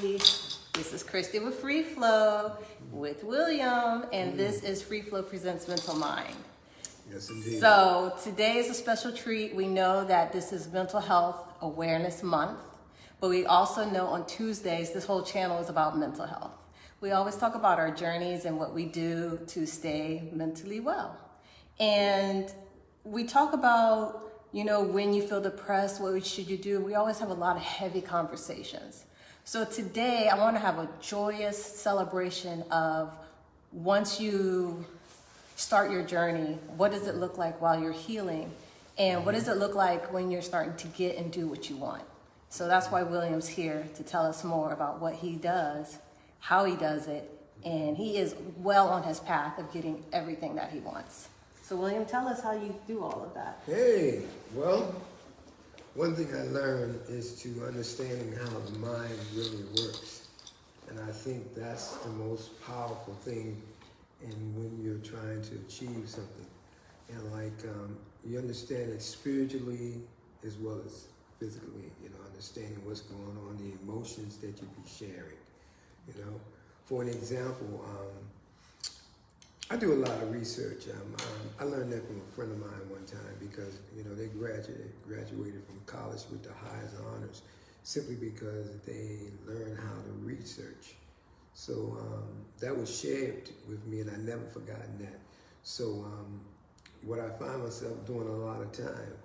This is Christy with Free Flow with William, and this is Free Flow Presents Mental Mind. Yes, indeed. So today is a special treat. We know that this is Mental Health Awareness Month, but we also know on Tuesdays this whole channel is about mental health. We always talk about our journeys and what we do to stay mentally well. And we talk about, when you feel depressed, what should you do? We always have a lot of heavy conversations. So today I want to have a joyous celebration of once you start your journey, what does it look like while you're healing? And what does it look like when you're starting to get and do what you want? So that's why William's here to tell us more about what he does, how he does it, and he is well on his path of getting everything that he wants. So William, tell us how you do all of that. Hey, well, one thing I learned is to understanding how the mind really works. And I think that's the most powerful thing when you're trying to achieve something. And you understand it spiritually as well as physically, understanding what's going on, the emotions that you be sharing, For an example, I do a lot of research. I learned that from a friend of mine one time because, they graduated from college with the highest honors simply because they learned how to research. So that was shared with me, and I never forgotten that. So what I find myself doing a lot of time,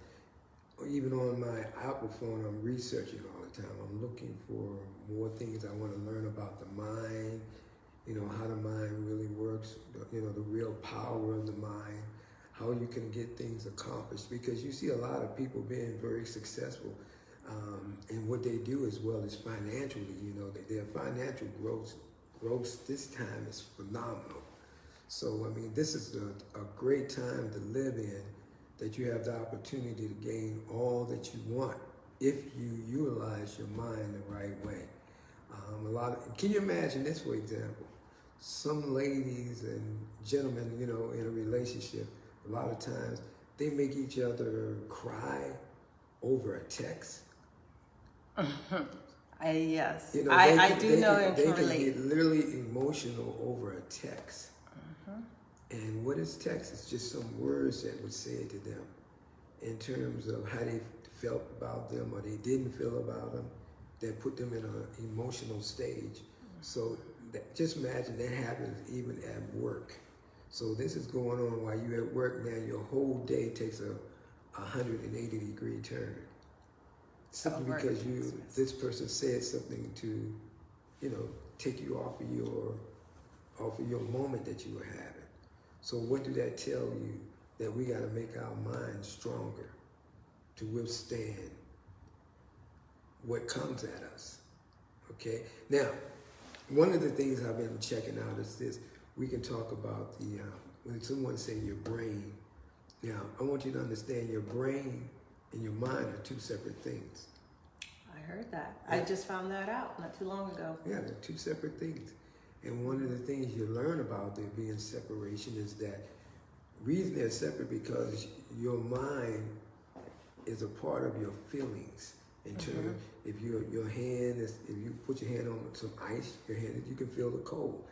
even on my Apple phone, I'm researching all the time. I'm looking for more things I want to learn about the mind, how the mind really works, the real power of the mind, how you can get things accomplished. Because you see a lot of people being very successful in what they do as well as financially, their financial growth this time is phenomenal. So, this is a great time to live in, that you have the opportunity to gain all that you want if you utilize your mind the right way. Can you imagine this, for example? Some ladies and gentlemen, in a relationship, a lot of times they make each other cry over a text. Yes, They can get literally emotional over a text. And what is text? It's just some words that was said to them in terms of how they felt about them or they didn't feel about them, that put them in an emotional stage. So just imagine that happens even at work. So this is going on while you're at work now. Your whole day takes a 180-degree turn. Simply because this person said something to, take you off of your moment that you were having. So what did that tell you? That we got to make our minds stronger to withstand what comes at us. Okay? Now, one of the things I've been checking out is this. We can talk about when someone say your brain. Now, I want you to understand your brain and your mind are two separate things. I heard that. Yeah. I just found that out not too long ago. Yeah, they're two separate things. And one of the things you learn about there being separation is that reason they're separate because your mind is a part of your feelings. In terms, if you put your hand on some ice, you can feel the cold.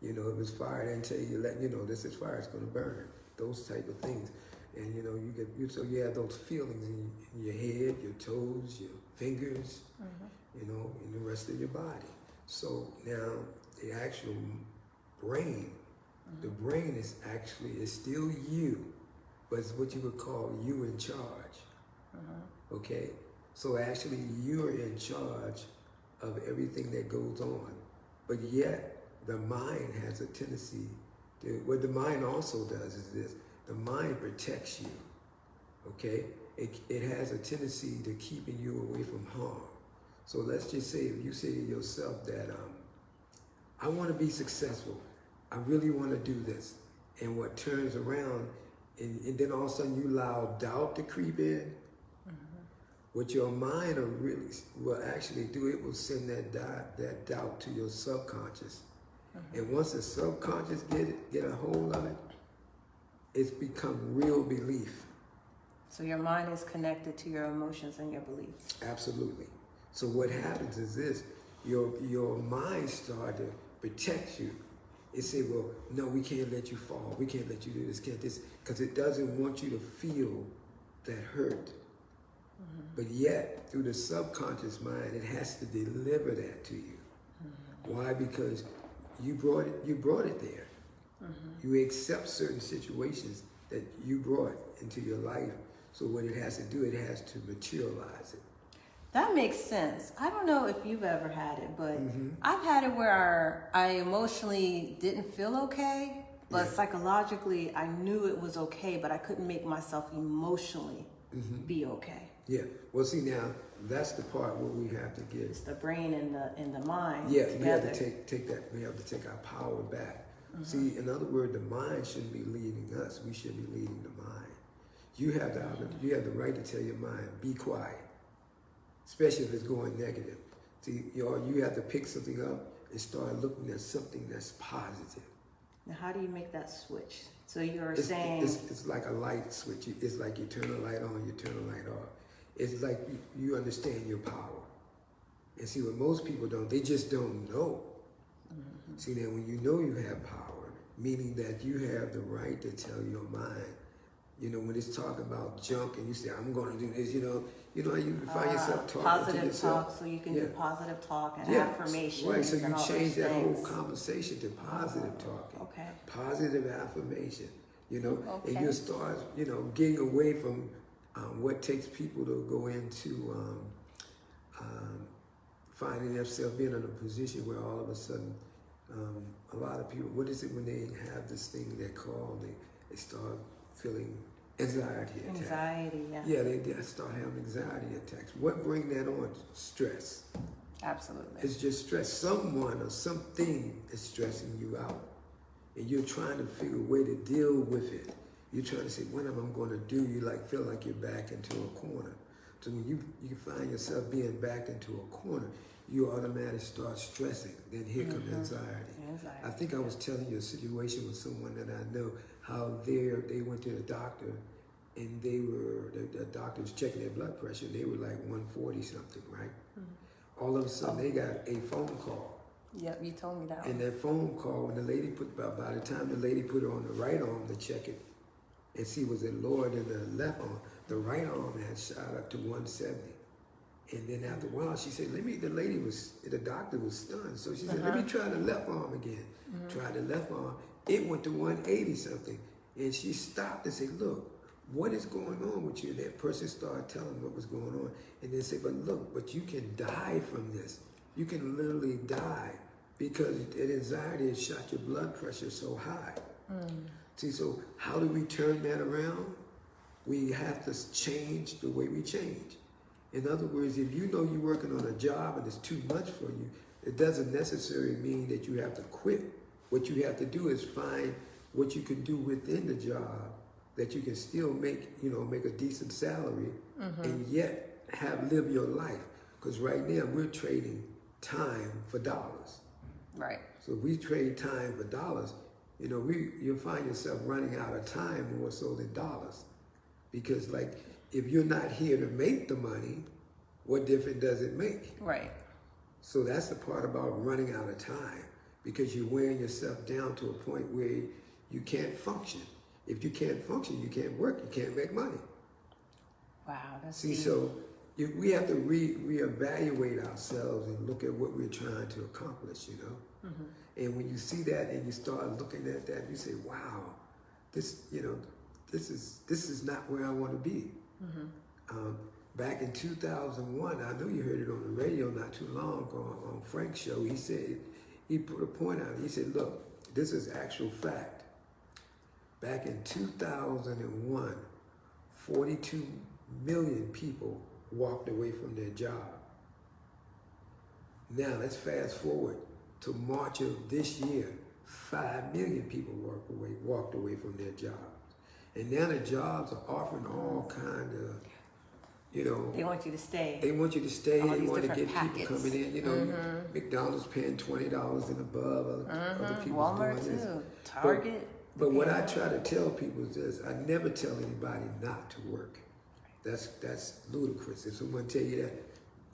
If it's fire, then tell you, this is fire, it's going to burn. Those type of things. And you have those feelings in your head, your toes, your fingers, and the rest of your body. So now the actual brain, the brain is still you, but it's what you would call you in charge. Okay? So actually you're in charge of everything that goes on. But yet the mind has a tendency what the mind also does is this. The mind protects you, okay? It has a tendency to keeping you away from harm. So let's just say if you say to yourself that, I want to be successful. I really want to do this. And what turns around, and then all of a sudden you allow doubt to creep in. What your mind will actually do, it will send that doubt to your subconscious. And once the subconscious get a hold of it, it's become real belief. So your mind is connected to your emotions and your beliefs. Absolutely. So what happens is this, your mind started to protect you. It said, well, no, we can't let you fall. We can't let you do this, can't this, because it doesn't want you to feel that hurt. But yet, through the subconscious mind, it has to deliver that to you. Why? Because you brought it there. You accept certain situations that you brought into your life. So what it has to do, it has to materialize it. That makes sense. I don't know if you've ever had it, but I've had it where I emotionally didn't feel okay, but psychologically I knew it was okay, but I couldn't make myself emotionally be okay. Yeah. Well, see, now that's the part where we have to get. It's the brain and the mind. Yeah, together. we have to take that. We have to take our power back. See, in other words, the mind shouldn't be leading us. We should be leading the mind. You have the right to tell your mind, be quiet, especially if it's going negative. See, you have to pick something up and start looking at something that's positive. Now, how do you make that switch? So you're saying it's like a light switch. It's like you turn a light on, you turn a light off. It's like you understand your power. And see, what most people don't, they just don't know. See, now when you know you have power, meaning that you have the right to tell your mind, when it's talking about junk and you say, I'm going to do this, you know how you find yourself talking positive to yourself. talk, so you can do positive talk and Yeah, affirmations. right, so you and all change those that whole things. conversation to positive talking. Okay. Positive affirmation, Okay. and you'll start, getting away from what takes people to go into finding themselves being in a position where all of a sudden a lot of people, what is it when they have this thing they call, they start feeling anxiety attacks. Anxiety, yeah. Yeah, they start having anxiety attacks. What bring that on? Stress. Absolutely. It's just stress. Someone or something is stressing you out. And you're trying to figure a way to deal with it. You're trying to say, what am I going to do? You feel like you're back into a corner. So when you find yourself being backed into a corner, you automatically start stressing. Then here comes anxiety. I think I was telling you a situation with someone that I know, how they went to the doctor and the doctor was checking their blood pressure. They were like 140 something, right? All of a sudden they got a phone call. Yep, you told me that. And that phone call, when the lady by the time the lady put her on the right arm to check it and see was it lower than the left arm, the right arm had shot up to 170. And then after a while, she said, the doctor was stunned. So she said, let me try the left arm again. Tried the left arm. It went to 180 something. And she stopped and said, look, what is going on with you? That person started telling what was going on. And then said, but you can die from this. You can literally die because that anxiety has shot your blood pressure so high. See, so how do we turn that around? We have to change the way we change. In other words, if you know you're working on a job and it's too much for you, it doesn't necessarily mean that you have to quit. What you have to do is find what you can do within the job that you can still make a decent salary and yet live your life. Because right now we're trading time for dollars. Right. So if we trade time for dollars, you'll find yourself running out of time more so than dollars. Because if you're not here to make the money, what difference does it make? Right. So that's the part about running out of time, because you're wearing yourself down to a point where you can't function. If you can't function, you can't work, you can't make money. Wow, that's See, deep. so we have to reevaluate ourselves and look at what we're trying to accomplish, And when you see that and you start looking at that, you say, wow, this is not where I want to be. Back in 2001, I know you heard it on the radio not too long ago on Frank's show. He said, he put a point out. He said, look, this is actual fact. Back in 2001, 42 million people walked away from their job. Now let's fast forward to March of this year. 5 million people walked away from their jobs. And now the jobs are offering all kind of, they want you to stay. They want you to stay. All They these want to different get packets. people coming in. McDonald's paying $20 and above. Other people Walmart doing this. too. Target. But what I try to tell people is this: I never tell anybody not to work. That's ludicrous. If someone tell you that,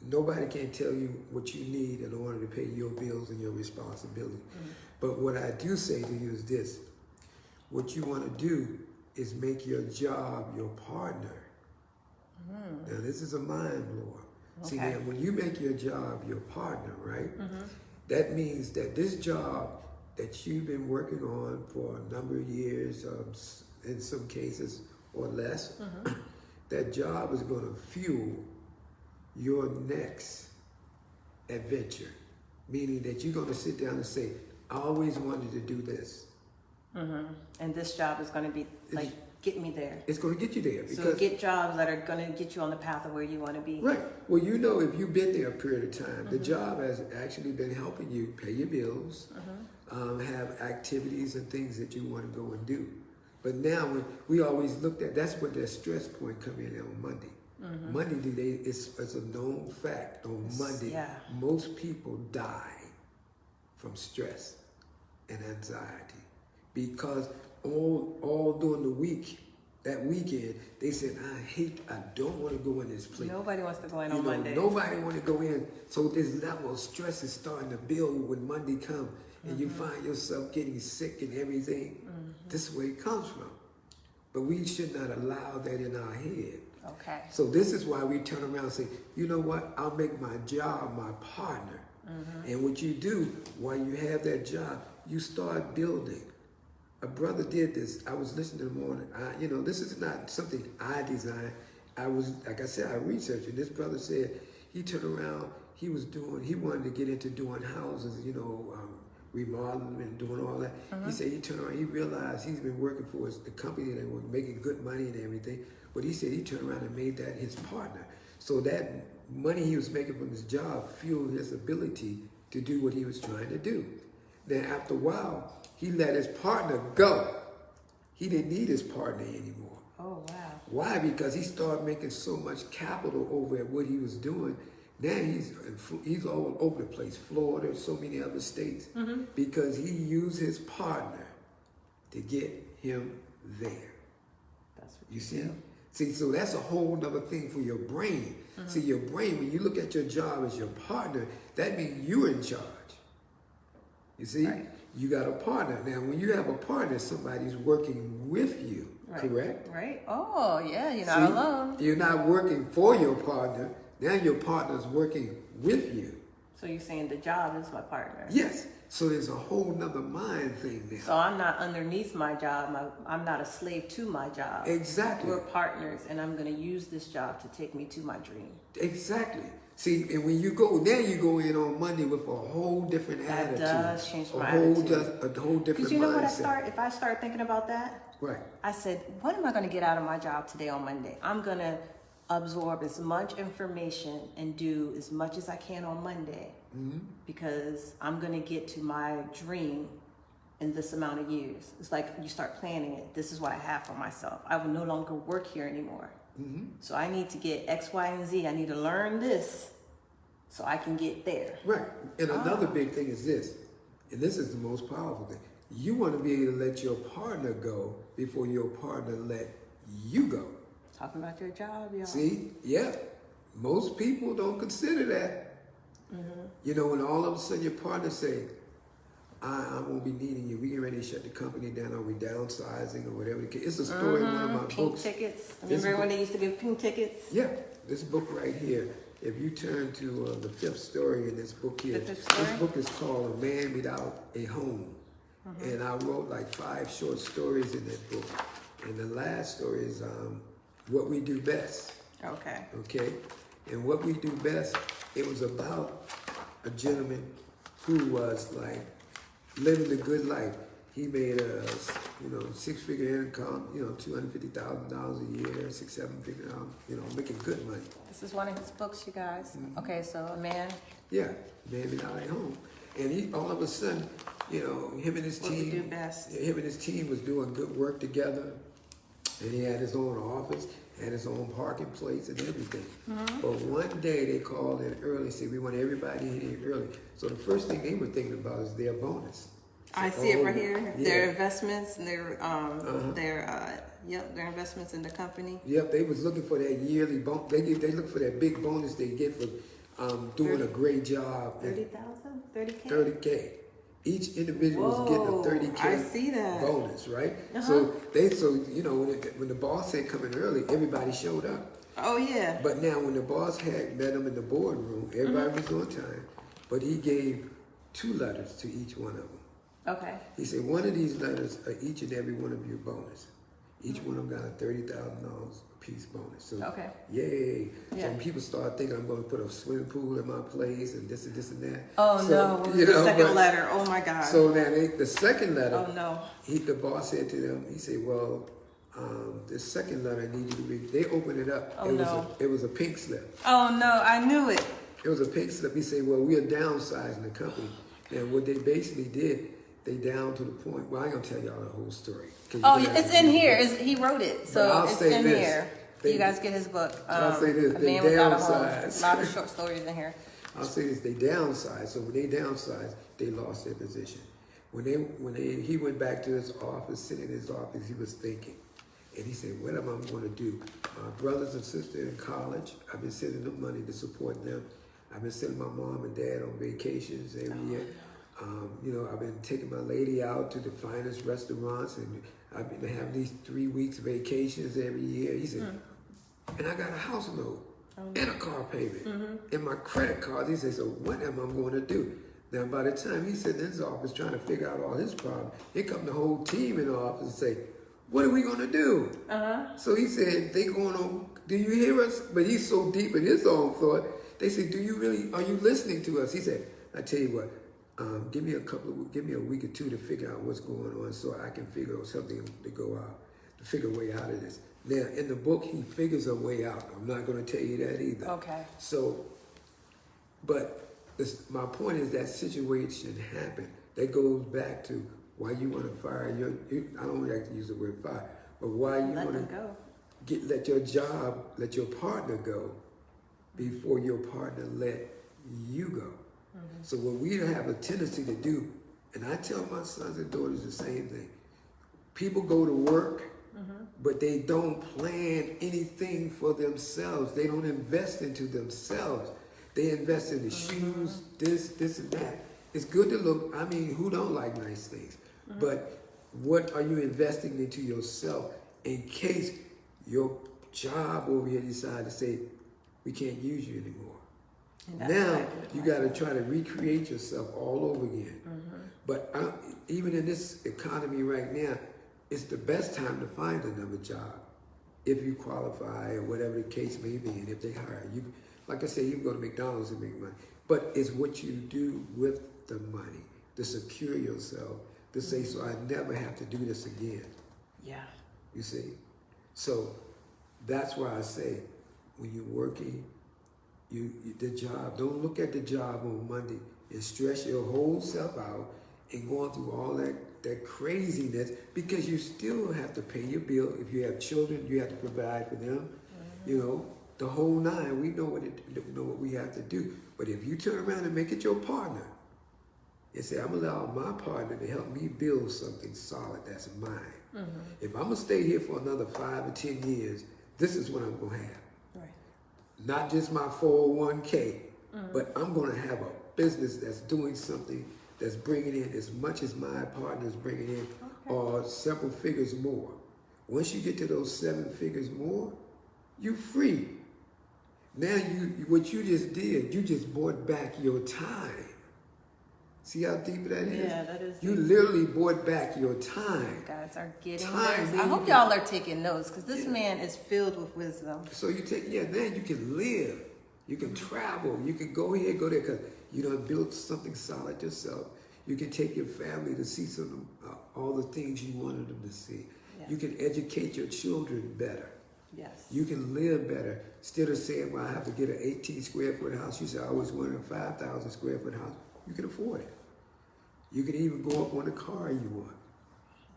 nobody can tell you what you need in order to pay your bills and your responsibility. But what I do say to you is this: what you want to do is make your job your partner. Now, this is a mind blower. See, Okay. now when you make your job your partner, right? That means that this job that you've been working on for a number of years, in some cases or less, that job is going to fuel your next adventure. Meaning that you're going to sit down and say, I always wanted to do this. And this job is going to be like, get me there. It's going to get you there. So Because get jobs that are going to get you on the path of where you want to be. right. Well, you know, if you've been there a period of time, the job has actually been helping you pay your bills, have activities and things that you want to go and do. But now, when we always looked at, that's where the stress point come in on Monday. Monday, it's a known fact. On Monday, yeah. most people die from stress and anxiety because all during the week, that weekend, they said, I don't want to go in this place. Nobody wants to go in You on know, Monday. nobody want to go in. So this level of stress is starting to build when Monday comes, and you find yourself getting sick and everything. This is where it comes from. But we should not allow that in our head. Okay. So this is why we turn around and say, you know what? I'll make my job my partner. And what you do while you have that job, you start building. A brother did this. I was listening in the morning. This is not something I designed. Like I said, I researched it. This brother said he turned around. He wanted to get into doing houses, remodeling and doing all that. He said he turned around. He realized he's been working for the company that was making good money and everything. But he said he turned around and made that his partner. So that money he was making from his job fueled his ability to do what he was trying to do. Then after a while, he let his partner go. He didn't need his partner anymore. Oh, wow. Why? Because he started making so much capital over at what he was doing. Now he's all over the place, Florida, so many other states, because he used his partner to get him there. That's what You see? See, so that's a whole nother thing for your brain. See, your brain, when you look at your job as your partner, that means you're in charge. You see? Right. You got a partner. Now, when you have a partner, somebody's working with you, Right. correct? Right. Oh, yeah. You're See, not alone. You're not working for your partner. Now your partner's working with you. So you're saying the job is my partner. Yes. So there's a whole nother mind thing now. So I'm not underneath my job. I'm not a slave to my job. Exactly. We're partners, and I'm going to use this job to take me to my dream. Exactly. See, and when you go in on Monday with a whole different That attitude. does change my a whole attitude. a whole different Because you know mindset. what if I start thinking about that, Right. I said, what am I going to get out of my job today on Monday? I'm going to absorb as much information and do as much as I can on Monday because I'm going to get to my dream in this amount of years. It's like you start planning it. This is what I have for myself. I will no longer work here anymore. So I need to get X, Y, and Z. I need to learn this so I can get there. Right. And another big thing is this, and this is the most powerful thing. You want to be able to let your partner go before your partner let you go. Talking about your job, y'all. See? Yeah. Most people don't consider that. You know, when all of a sudden your partner say, I won't be needing you. We get ready to shut the company down. Are we downsizing or whatever? It's a story in one of my Pink books. tickets. This Remember when book- they used to give pink tickets? Yeah, this book right here. If you turn to the fifth story in this book here, The fifth story? this book is called A Man Without a Home. And I wrote like 5 short stories in that book. And the last story is What We Do Best. Okay. Okay? And What We Do Best, it was about a gentleman who was like living the good life. He made a 6-figure income, $250,000 a year, 6-7 figure, making good money. This is one of his books, you guys. Okay, so a man. Yeah, man without a home. And he all of a sudden, him and his What we team, do best. him and his team was doing good work together. And he had his own office, had his own parking place and everything. But one day they called in early and said, we want everybody in here early. So the first thing they were thinking about is their bonus. I see it right Oh, here. yeah. Their investments and their investments in the company. Yep, they was looking for that yearly bonus. They look for that big bonus they get for doing a great job. 30,000? 30K? 30K. Each individual was getting a Whoa, 30K I see that. bonus, right? Uh-huh. So you know, when the boss said come in early, everybody showed up. Oh yeah. But now when the boss had met them in the boardroom, everybody was on time. But he gave 2 letters to each one of them. Okay. He said, one of these letters are each and every one of you bonus. Each one of them got a $30,000 a piece bonus. So, Okay. yay. Yeah. So people start thinking I'm going to put a swimming pool in my place and this and this and that. Oh, So, no. What was the second letter? Oh my God. So now the second letter, Oh no. the boss said to them, he said, well, the second letter I need you to read. They opened it up. Oh, It was a pink slip. Oh no, I knew it. It was a pink slip. He said, well, we are downsizing the company. And what they basically did, they down to the point, well, I ain't going to tell y'all the whole story. Oh, it's in here. He wrote it, But so I'll it's say in this. here. You guys get his book. I'll say this, A they Man Without a Home. downsized. A lot of short stories in here. I'll say this, they downsized. So when they downsized, they lost their position. He went back to his office, sitting in his office, he was thinking. And he said, what am I going to do? My brothers and sisters in college, I've been sending them money to support them. I've been sending my mom and dad on vacations every year. You know, I've been taking my lady out to the finest restaurants, and I've been having these 3 weeks vacations every year. He said, and I got a house note and a car payment and my credit cards. He said, so what am I going to do? Now, by the time he sat in his office trying to figure out all his problems, here come the whole team in the office and say, what are we going to do? So he said, they going on, do you hear us? But he's so deep in his own thought. They said, are you listening to us? He said, I tell you what, give me a week or 2 to figure out what's going on so I can figure out something to go out, to figure a way out of this. Now, in the book, he figures a way out. I'm not going to tell you that either. Okay. So, but my point is that situation happened. That goes back to why you want to fire I don't like to use the word fire, but why you Let want them to go. let your partner go before your partner let you go. So what we have a tendency to do, and I tell my sons and daughters the same thing. People go to work, but they don't plan anything for themselves. They don't invest into themselves. They invest in the shoes, this and that. It's good to look, I mean, who don't like nice things? But what are you investing into yourself in case your job over here decide to say, we can't use you anymore? Now, you got to try to recreate yourself all over again. But even in this economy right now, it's the best time to find another job if you qualify or whatever the case may be, and if they hire you. Like I say, you can go to McDonald's and make money. But it's what you do with the money to secure yourself, to say, so I never have to do this again. Yeah. You see? So that's why I say, when you're working, the job, don't look at the job on Monday and stress your whole self out and going through all that craziness, because you still have to pay your bill. If you have children, you have to provide for them. You know, the whole 9. We know what we have to do. But if you turn around and make it your partner and say, I'm gonna allow my partner to help me build something solid that's mine. If I'm gonna stay here for another 5 or 10 years, this is what I'm gonna have. Right. Not just my 401k, but I'm going to have a business that's doing something that's bringing in as much as my partner is bringing in, or several figures more. Once you get to those 7 figures more, you're free. Now what you just did, you just bought back your time. See how deep that is? Yeah, that is You deep. literally bought back your time. You guys are getting Time, this. then I you hope can- y'all are taking notes, because this man is filled with wisdom. So you take, then you can live, you can travel, you can go here, go there, because you done built something solid yourself. You can take your family to see all the things you wanted them to see. Yes. You can educate your children better. Yes. You can live better. Instead of saying, well, I have to get an 18 square foot house, you say, I always wanted a 5,000 square foot house. You can afford it. You can even go up on the car you want.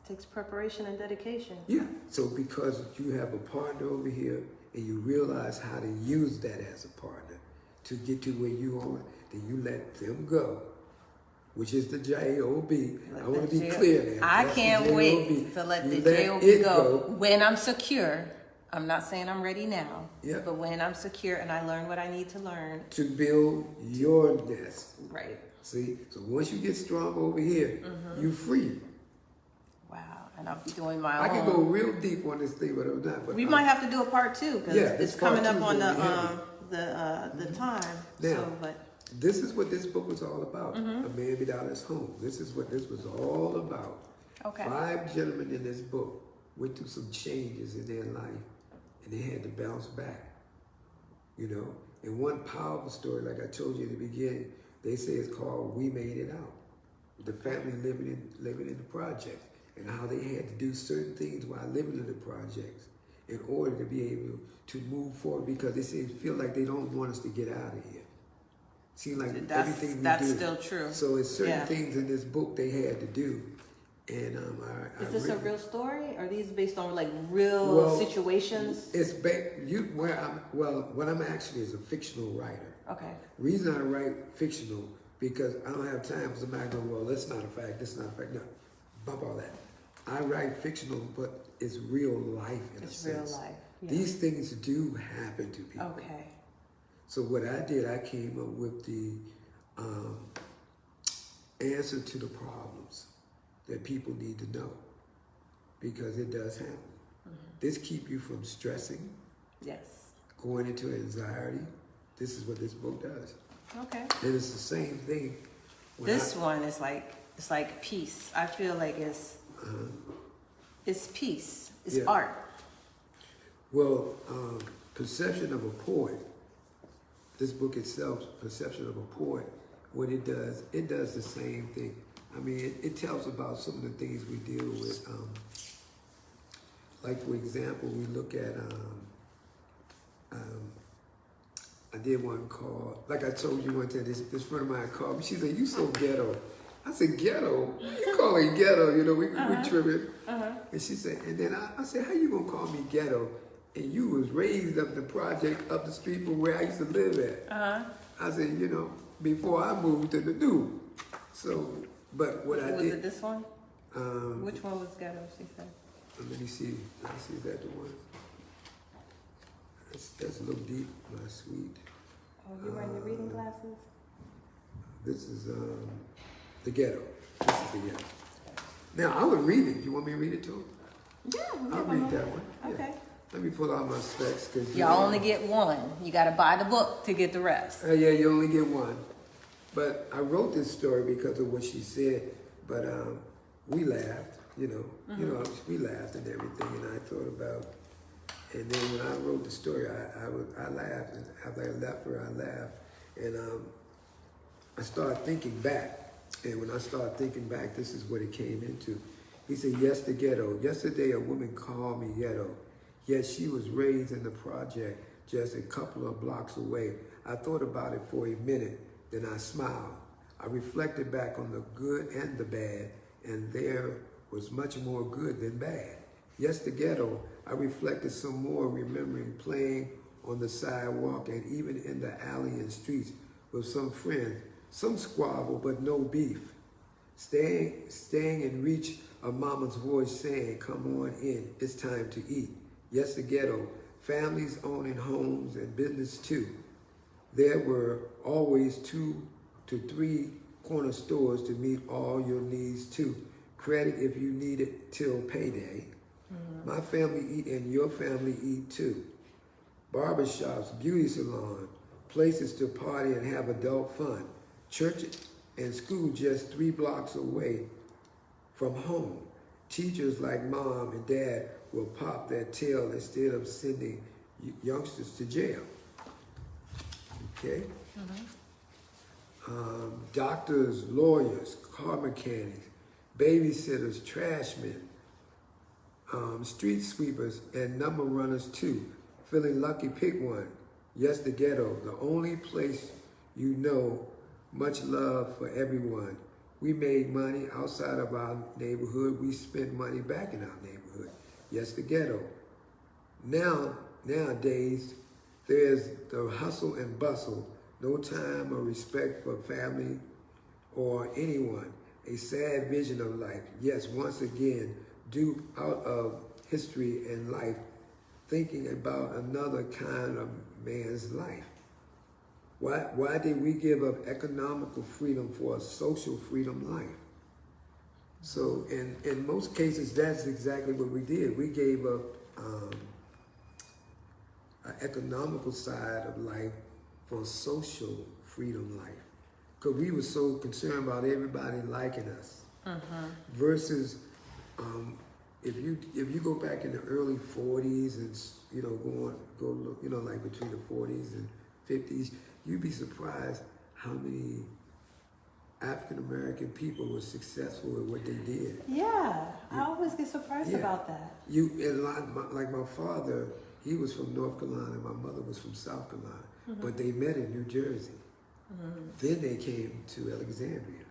It takes preparation and dedication. Yeah. So because you have a partner over here and you realize how to use that as a partner to get to where you are, then you let them go, which is the J-O-B. I want to be clear there. I That's the can't J-O-B. wait to let You the let J-O-B it go when I'm secure I'm not saying I'm ready now. Yeah. But when I'm secure and I learn what I need to learn, to build your nest. right. See? So once you get strong over here, you're free. Wow. And I'll be doing my I own. can go real deep on this thing, but I'm not. But We might have to do a part 2 because Yeah, it's this part coming up 2 is on gonna be the time. Now, So, but this is what this book was all about. A Man Without His Home. This is what this was all about. okay. 5 gentlemen in this book went through some changes in their life, and they had to bounce back. You know, and one powerful story, like I told you in the beginning, they say it's called "We Made It Out." The family living in the projects, and how they had to do certain things while living in the projects in order to be able to move forward, because they say feel like they don't want us to get out of here. Seem like everything we That's do. still true. So it's certain Yeah. things in this book they had to do, and I Is this a read- real story? Are these based on like real Well, situations? It's what I'm actually is a fictional writer. Okay. Reason I write fictional because I don't have time for somebody to go, well, that's not a fact, that's not a fact. No, bump all that. I write fictional, but it's real life in It's a real sense. life. Yeah. These things do happen to people. Okay. So what I did, I came up with the answer to the problems that people need to know, because it does happen. This keep you from stressing, Yes. going into anxiety. This is what this book does. Okay. And it's the same thing. when This one is like it's like peace. I feel like it's peace. It's Yeah. art. Well, Perception of a Poet, this book itself, Perception of a Poet, what it does the same thing. I mean, it tells about some of the things we deal with. Like, for example, we look at, I did one called, like I told you one time, this friend of mine called me. She said, "You so ghetto." I said, "Ghetto? You call it ghetto?" You know, we tripping. And she said, and then I said, "How you gonna call me ghetto? And you was raised up the project up the street from where I used to live at." I said, "You know, before I moved to the new." So, but what I Was did, it this one? um, Which one was ghetto? She said. let me see if that's the one. That's a little deep, my sweet. Oh, you wearing your reading glasses? This is the ghetto. This is the ghetto. Now I would read it. You want me to read it too? Yeah. I'll read that one. Yeah. Okay. Let me pull out my specs because Y'all only get one. You got to buy the book to get the rest. Yeah, you only get one. But I wrote this story because of what she said. But we laughed, you know, we laughed and everything. And I thought about, and then when I wrote the story, I laughed. And after I left her, I laughed. And I started thinking back. And when I started thinking back, this is what it came into. He said, "Yes, the ghetto. Yesterday, a woman called me ghetto. Yet she was raised in the project just a couple of blocks away. I thought about it for a minute, then I smiled. I reflected back on the good and the bad, and there was much more good than bad. Yes, the ghetto. I reflected some more, remembering playing on the sidewalk and even in the alley and streets with some friends. Some squabble, but no beef. Staying in reach of mama's voice saying, 'Come on in, it's time to eat.' Yes, the ghetto. Families owning homes and business too. There were always 2 to 3 corner stores to meet all your needs too. Credit if you need it till payday. My family eat and your family eat too. Barbershops, beauty salon, places to party and have adult fun. Church and school just 3 blocks away from home. Teachers like mom and dad will pop their tail instead of sending youngsters to jail. Okay? Doctors, lawyers, car mechanics, babysitters, trashmen, street sweepers, and number runners too. Feeling lucky, pick one. Yes, the ghetto, the only place you know. Much love for everyone. We made money outside of our neighborhood. We spent money back in our neighborhood. Yes, the ghetto. Nowadays, there's the hustle and bustle. No time or respect for family or anyone. A sad vision of life. Yes, once again, due out of history and life. thinking about another kind of man's life. Why did we give up economical freedom for a social freedom life? So in most cases, that's exactly what we did. We gave up an economical side of life for a social freedom life. Because we were so concerned about everybody liking us. Versus if you go back in the early 40s and go look, like between the 40s and 50s, you'd be surprised how many African American people were successful at what they did. Yeah, I always get surprised about that. Like my father, he was from North Carolina, my mother was from South Carolina, but they met in New Jersey. Then they came to Alexandria.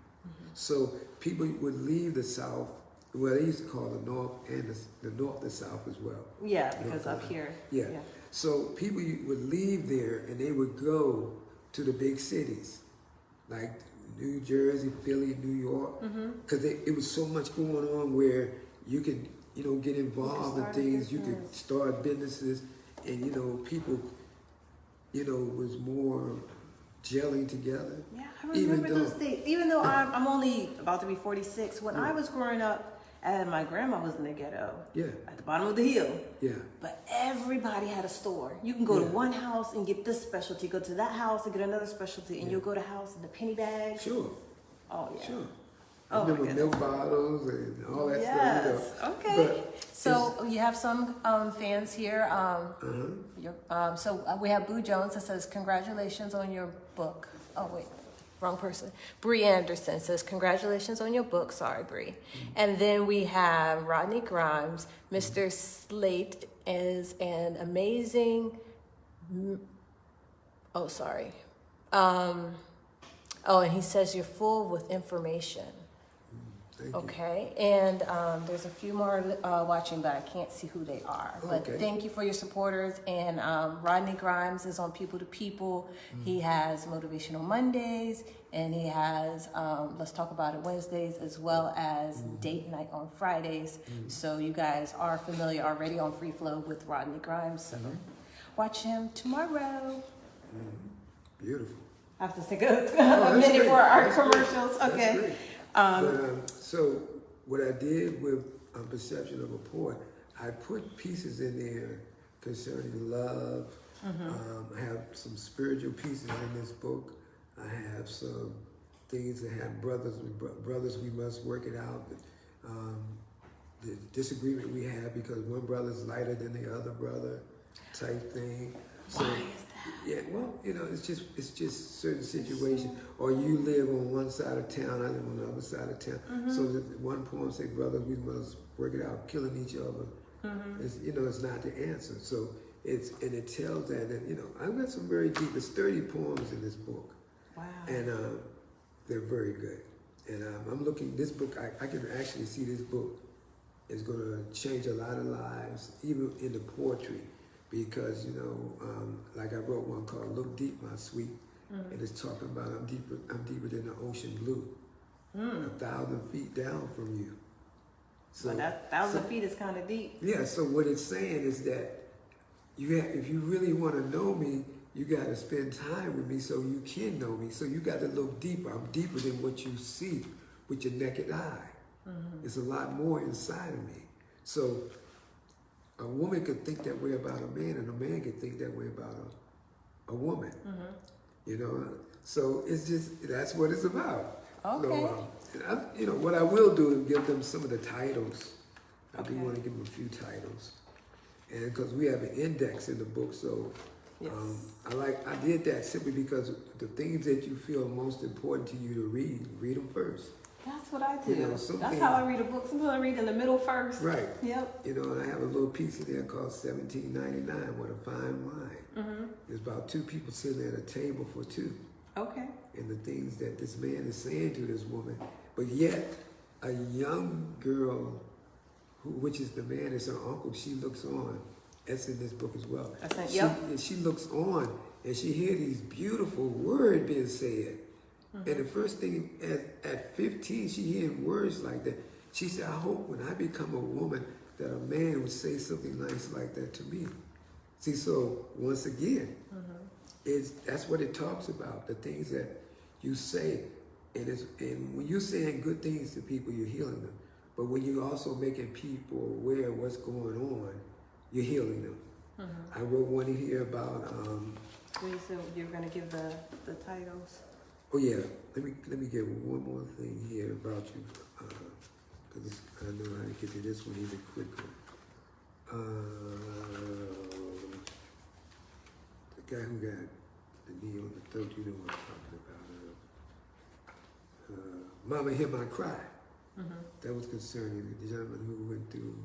So people would leave the South. Well, they used to call the North and the North the South as well. Yeah, because up here. Yeah. So people would leave there and they would go to the big cities, like New Jersey, Philly, New York, because it was so much going on where you could, get involved in things. You could start businesses, and people, was more gelling together. Yeah, I remember those days. Even though I'm only about to be 46, when I was growing up, and my grandma was in the ghetto. Yeah. At the bottom of the hill. Yeah. But everybody had a store. You can go to one house and get this specialty, go to that house and get another specialty, and you'll go to house in the penny bag. Sure. Oh, yeah. Sure. Oh, I my remember milk bottles and all that Yes. stuff. Okay. So you have some fans here. So we have Boo Jones that says, congratulations on your book. Oh, wait. Wrong person. Bree Anderson says, congratulations on your book. Sorry, Bree. And then we have Rodney Grimes. Mr. Slate is an amazing... Oh, sorry. And he says you're full with information. Thank you. Okay, and there's a few more watching, but I can't see who they are. But Okay. thank you for your supporters. And Rodney Grimes is on People to People. He has Motivational Mondays, and he has Let's Talk About It Wednesdays, as well as Date Night on Fridays. So you guys are familiar already on Free Flow with Rodney Grimes. So watch him tomorrow. Beautiful. I have to take a that's minute great. for our That's great. commercials. That's Okay. great. So what I did with Perception of a Poet, I put pieces in there concerning love. I have some spiritual pieces in this book. I have some things that have brothers we must work it out. The disagreement we have because one brother's lighter than the other brother type thing. So, Why is that? yeah, well, it's just certain situations. Or you live on one side of town, I live on the other side of town. So the one poem say, brothers, we must work it out, killing each other. It's not the answer. So it tells that I've got some very deep, there's 30 poems in this book. Wow. And they're very good. And I'm looking, this book, I can actually see this book is going to change a lot of lives, even in the poetry. Because, like I wrote one called Look Deep, My Sweet, and it's talking about I'm deeper than the ocean blue, 1,000 feet down from you. So that 1,000 feet is kind of deep. Yeah, so what it's saying is that if you really want to know me, you got to spend time with me so you can know me. So you got to look deeper. I'm deeper than what you see with your naked eye. There's a lot more inside of me. So a woman could think that way about a man, and a man could think that way about a woman. So it's just, that's what it's about. Okay. So, what I will do is give them some of the titles. I do want to give them a few titles. And because we have an index in the book, so Yes. I did that simply because the things that you feel most important to you to read them first. That's what I do. That's something- how I read a book. Sometimes I read in the middle first. Right. Yep. And I have a little piece in there called 1799, What a Fine Wine. There's about two people sitting at a table for two. Okay. And the things that this man is saying to this woman. But yet, a young girl, which is the man, is her uncle, she looks on. That's in this book as well. She looks on and she hears these beautiful words being said. And the first thing, at 15, she hearing words like that. She said, I hope when I become a woman that a man would say something nice like that to me. See, so once again, that's what it talks about. The things that you say, and when you're saying good things to people, you're healing them. But when you're also making people aware of what's going on, you're healing them. I wrote one in here about. You said you were gonna give the titles. Oh yeah, let me give one more thing here about you, because I know how to get to this one even quicker. The guy who got the knee on the throat, you know what I'm talking about. Mama Hear My Cry. That was concerning the gentleman who went through.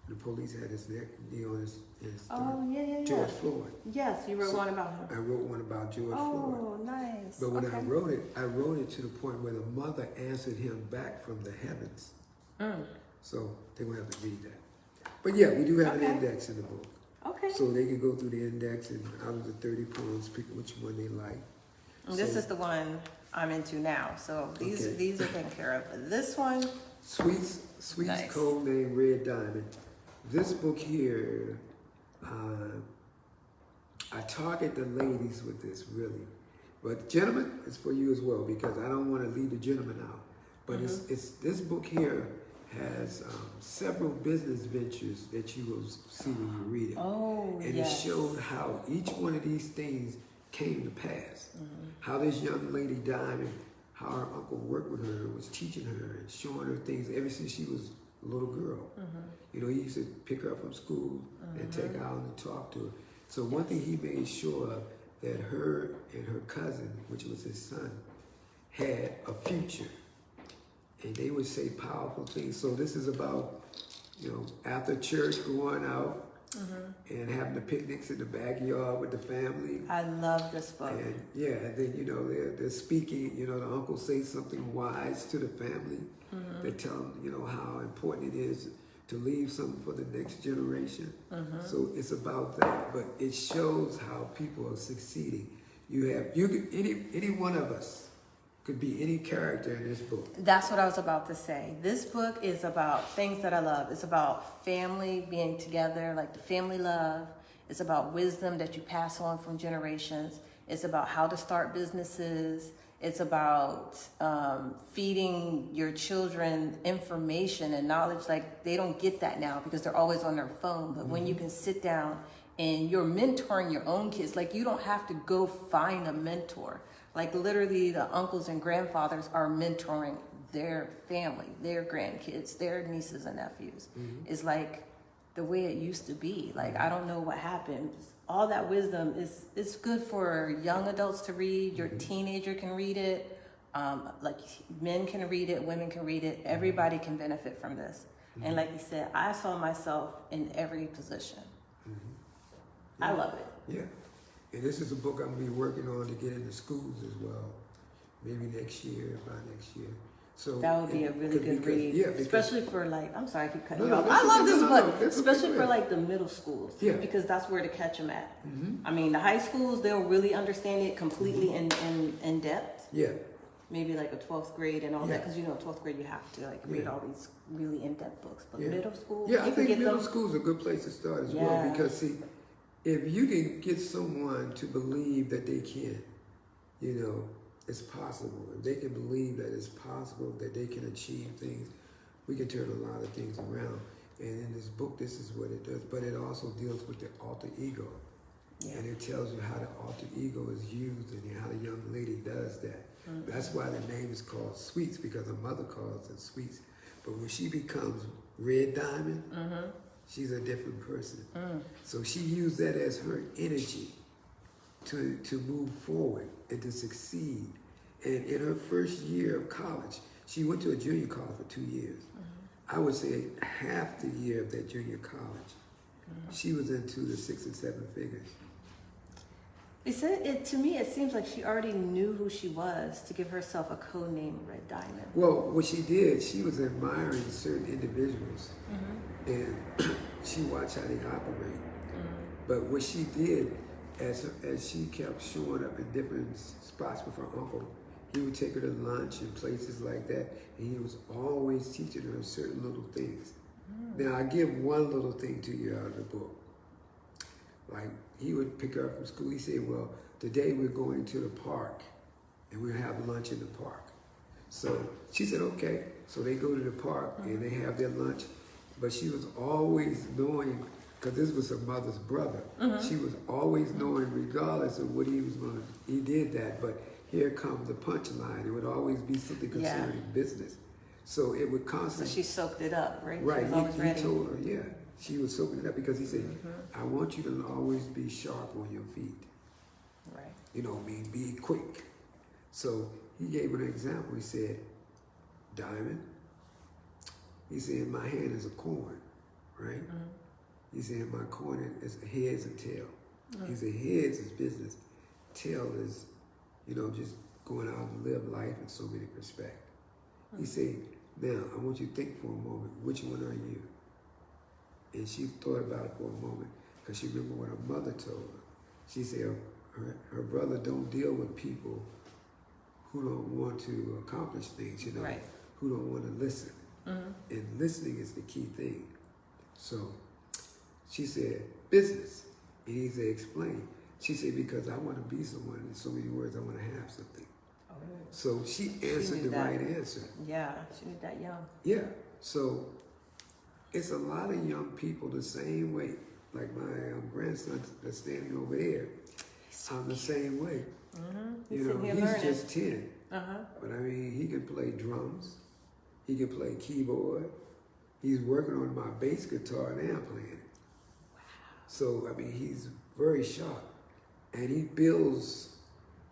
The police had his knee on his throat. Oh, yeah. George Floyd. Yes, you wrote one about him. I wrote one about George Floyd. Oh, nice. But when I wrote it to the point where the mother answered him back from the heavens. So they're gonna have to read that. But yeah, we do have an index in the book. Okay. So they can go through the index and out of the 30 poems, pick which one they like. This is the one I'm into now. So these are taken care of. But this one, Sweet's Nice. code name Red Diamond. This book here, I target the ladies with this really, but gentlemen, it's for you as well because I don't want to leave the gentlemen out. But it's this book here has several business ventures that you will see when you read it. oh, And yes. it showed how each one of these things came to pass. How this young lady Diamond, how her uncle worked with her, was teaching her and showing her things ever since she was a little girl. You know, he used to pick her up from school and take her out and talk to her. So one thing he made sure of, that her and her cousin, which was his son, had a future. And they would say powerful things. So this is about, you know, after church going out and having the picnics in the backyard with the family. I love this book. And yeah, and then you know they're speaking. You know, the uncle says something wise to the family. They tell them, you know, how important it is to leave something for the next generation. So it's about that, but it shows how people are succeeding. Any one of us could be any character in this book. That's what I was about to say. This book is about things that I love. It's about family being together, like the family love. It's about wisdom that you pass on from generations. It's about how to start businesses. It's about feeding your children information and knowledge. Like they don't get that now because they're always on their phone. But when you can sit down and you're mentoring your own kids, like you don't have to go find a mentor. Like literally the uncles and grandfathers are mentoring their family, their grandkids, their nieces and nephews. It's like the way it used to be. Like, I don't know what happened. All that wisdom is good for young adults to read. Your teenager can read it. Like men can read it, women can read it. Everybody can benefit from this. And like you said, I saw myself in every position. I love it. Yeah. And this is a book I'm gonna be working on to get into schools as well. Maybe next year, by next year. So That would be a really good read. Yeah, because, especially for like, I'm sorry, I keep cutting you No, off. that's I love okay. this No, book, that's okay. especially Go for ahead. like the middle schools. Yeah. Because that's where to catch them at. I mean, the high schools, they'll really understand it completely in depth. yeah, Maybe like a 12th grade and all that, Yeah. because you know, 12th grade you have to like read Yeah. all these really in-depth books. But Yeah. middle school, yeah. I you can think get middle them. school is a good place to start as well Yeah. because see, if you can get someone to believe that they can, you know, it's possible. If they can believe that it's possible that they can achieve things, we can turn a lot of things around. And in this book, this is what it does. But it also deals with the alter ego. Yeah. And it tells you how the alter ego is used and how the young lady does that. That's why the name is called Sweets, because her mother calls it Sweets. But when she becomes Red Diamond, she's a different person. So she used that as her energy to move forward and to succeed. And in her first year of college, she went to a junior college for 2 years. I would say half the year of that junior college, she was into the 6 and 7 figures. It said it to me. It seems like she already knew who she was to give herself a code name, Red Diamond. Well, what she did, she was admiring certain individuals, and she watched how they operate. But what she did, as she kept showing up in different spots with her uncle, he would take her to lunch and places like that, and he was always teaching her certain little things. Now, I give one little thing to you out of the book. Like, he would pick her up from school. He said, well, today we're going to the park and we'll have lunch in the park. So she said, okay. So they go to the park and they have their lunch. But she was always knowing, because this was her mother's brother, she was always knowing, regardless of what he was going to, he did that. But here comes the punchline. It would always be something concerning business. So it would So constantly. she soaked it up, right? Right, She was always he ready. told her, yeah. She was soaking it up because he said, I want you to always be sharp on your feet. Right. You know, be quick. So he gave her an example. He said, Diamond, he said, my hand is a coin, right? He said, my coin is heads and tail. He said, heads is business. Tail is, you know, just going out and live life in so many respects. He said, now, I want you to think for a moment, which one are you? And she thought about it for a moment, because she remembered what her mother told her. She said her brother don't deal with people who don't want to accomplish things, you know, Right. who don't want to listen. And listening is the key thing. So she said, business. And he said, explain. She said, because I want to be someone. In so many words, I want to have something. Oh. So she answered knew the that. right answer. Yeah, she was that young. Yeah. So it's a lot of young people the same way. Like my grandson that's standing over there. I'm the same way. He's You know, sitting here he's learning. just 10. Uh-huh. But I mean, he can play drums. He can play keyboard. He's working on my bass guitar now playing it. So, I mean, he's very sharp. And he builds,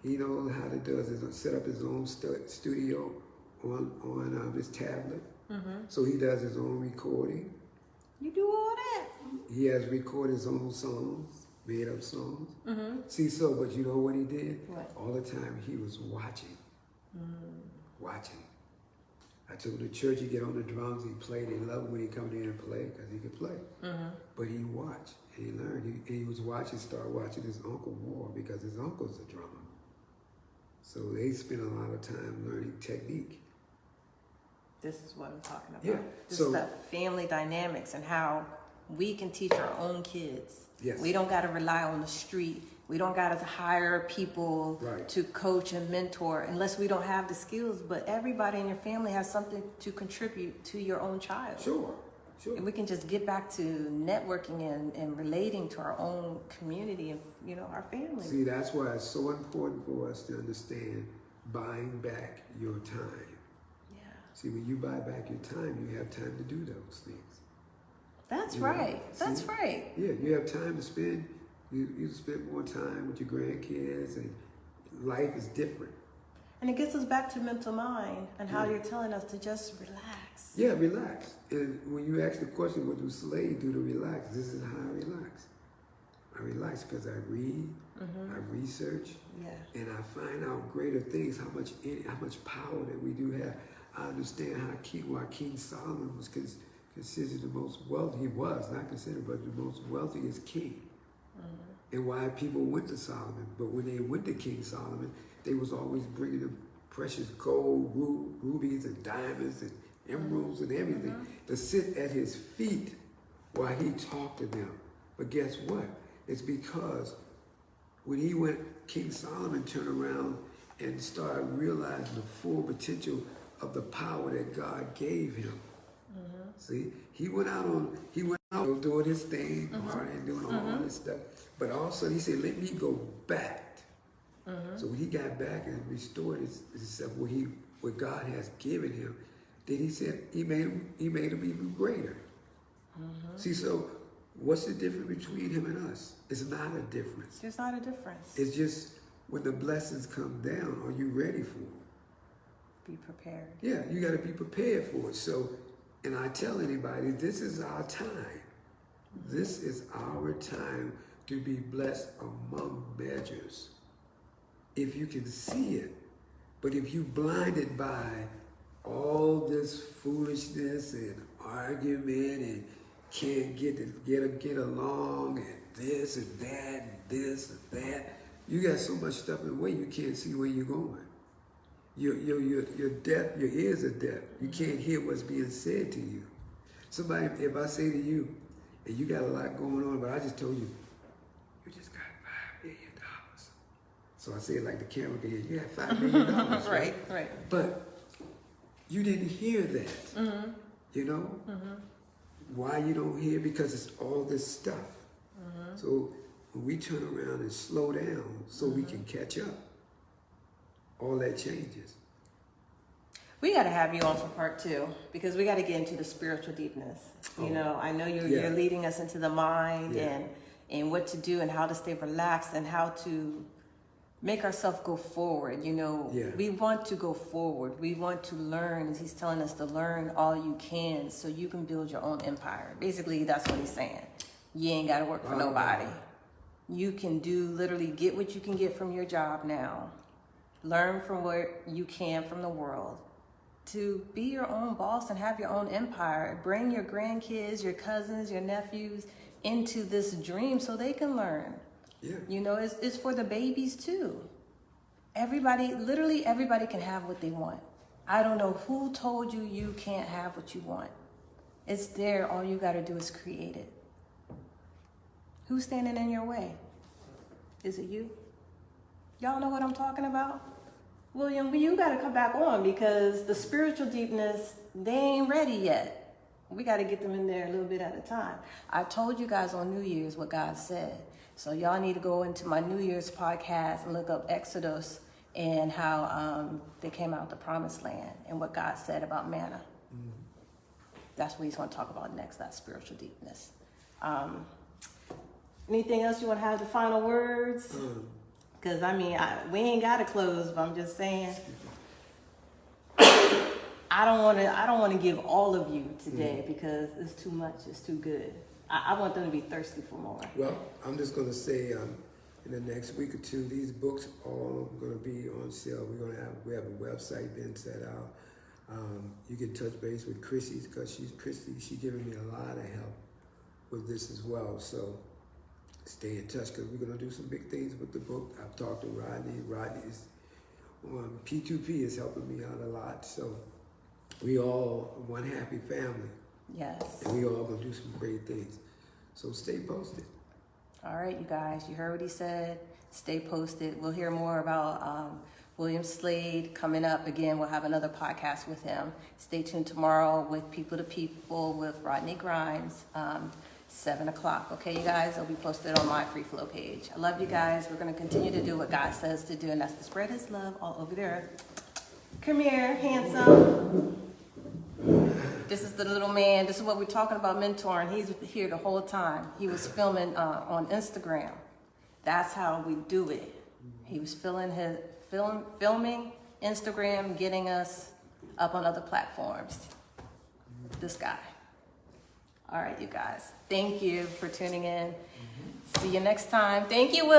he knows how to do it, set up his own studio on his tablet. So he does his own recording. You do all that? He has recorded his own songs, made up songs. See, so, but you know what he did? What? All the time he was watching. Watching. I took him to church, he get on the drums, he played. They loved when he come in and play because he could play. But he watched and he learned. He was watching, started watching his uncle more because his uncle's a drummer. So they spent a lot of time learning technique. This is what I'm talking about. Yeah, This so- is the family dynamics and how we can teach our own kids. Yes. We don't got to rely on the street. We don't got to hire people Right. to coach and mentor unless we don't have the skills. But everybody in your family has something to contribute to your own child. Sure, sure. And we can just get back to networking and relating to our own community and, you know, our family. See, that's why it's so important for us to understand buying back your time. Yeah. See, when you buy back your time, you have time to do those things. That's You know, right. That's see? right. Yeah, you have time to spend. You spend more time with your grandkids, and life is different. And it gets us back to mental mind and how Yeah. you're telling us to just relax. Yeah, relax. And when you ask the question, what do slaves do to relax? This is how I relax. I relax because I read, I research, Yeah. and I find out greater things. How much power that we do have. I understand why King Solomon was considered the most wealthy. He was not considered, but the most wealthiest king. And why people went to Solomon. But when they went to King Solomon, they was always bringing them precious gold, rubies and diamonds and emeralds and everything to sit at his feet while he talked to them. But guess what? It's because when he went, King Solomon turned around and started realizing the full potential of the power that God gave him. See, he went out doing his thing, and doing all this stuff. But also he said, let me go back. So when he got back and restored himself, what God has given him, then he said he made him even greater. See, so what's the difference between him and us? It's not a difference. There's not a difference. It's just when the blessings come down, are you ready for them? Be prepared. Yeah, you got to be prepared for it. So, and I tell anybody, this is our time. This is our time to be blessed among measures. If you can see it, but if you blinded by all this foolishness and argument and can't get along and this and that and this and that, you got so much stuff in the way you can't see where you're going. You're deaf, your ears are deaf. You can't hear what's being said to you. Somebody, if I say to you, and you got a lot going on, but I just told you, you just got $5 million. So I said like the camera can hear, you had $5 million, right? Right. But you didn't hear that, you know? Why you don't hear? Because it's all this stuff. So when we turn around and slow down so we can catch up, all that changes. We got to have you on for part 2 because we got to get into the spiritual deepness. You know, I know you're leading us into the mind and what to do and how to stay relaxed and how to make ourselves go forward. You know, we want to go forward. We want to learn, as he's telling us to learn all you can so you can build your own empire. Basically, that's what he's saying. You ain't got to work for nobody. You can literally get what you can get from your job now. Learn from what you can from the world to be your own boss and have your own empire. Bring your grandkids, your cousins, your nephews into this dream so they can learn. Yeah. You know, it's for the babies too. Literally everybody can have what they want. I don't know who told you you can't have what you want. It's there. All you got to do is create it. Who's standing in your way? Is it you? Y'all know what I'm talking about? William, you got to come back on because the spiritual deepness, they ain't ready yet. We got to get them in there a little bit at a time. I told you guys on New Year's what God said. So y'all need to go into my New Year's podcast and look up Exodus and how they came out the promised land and what God said about manna. That's what he's going to talk about next, that spiritual deepness. Anything else you want to have the final words? Because, I mean, we ain't got to close, but I'm just saying. I don't want to give all of you today because it's too much. It's too good. I want them to be thirsty for more. Well, I'm just going to say in the next week or two, these books all are going to be on sale. We have a website been set out. You can touch base with Chrissy because she's giving me a lot of help with this as well. So stay in touch because we're going to do some big things with the book. I've talked to Rodney. Rodney is P2P is helping me out a lot. So we all one happy family. Yes. And we all going to do some great things. So stay posted. All right, you guys. You heard what he said. Stay posted. We'll hear more about William Slade coming up. Again, we'll have another podcast with him. Stay tuned tomorrow with People to People with Rodney Grimes, 7 o'clock. Okay, you guys? It'll be posted on my Free Flow page. I love you guys. We're going to continue to do what God says to do, and that's to spread his love all over the earth. Come here, handsome. This is the little man. This is what we're talking about mentoring. He's here the whole time. He was filming on Instagram. That's how we do it. He was filming Instagram, getting us up on other platforms. This guy. All right, you guys. Thank you for tuning in. See you next time. Thank you, Will.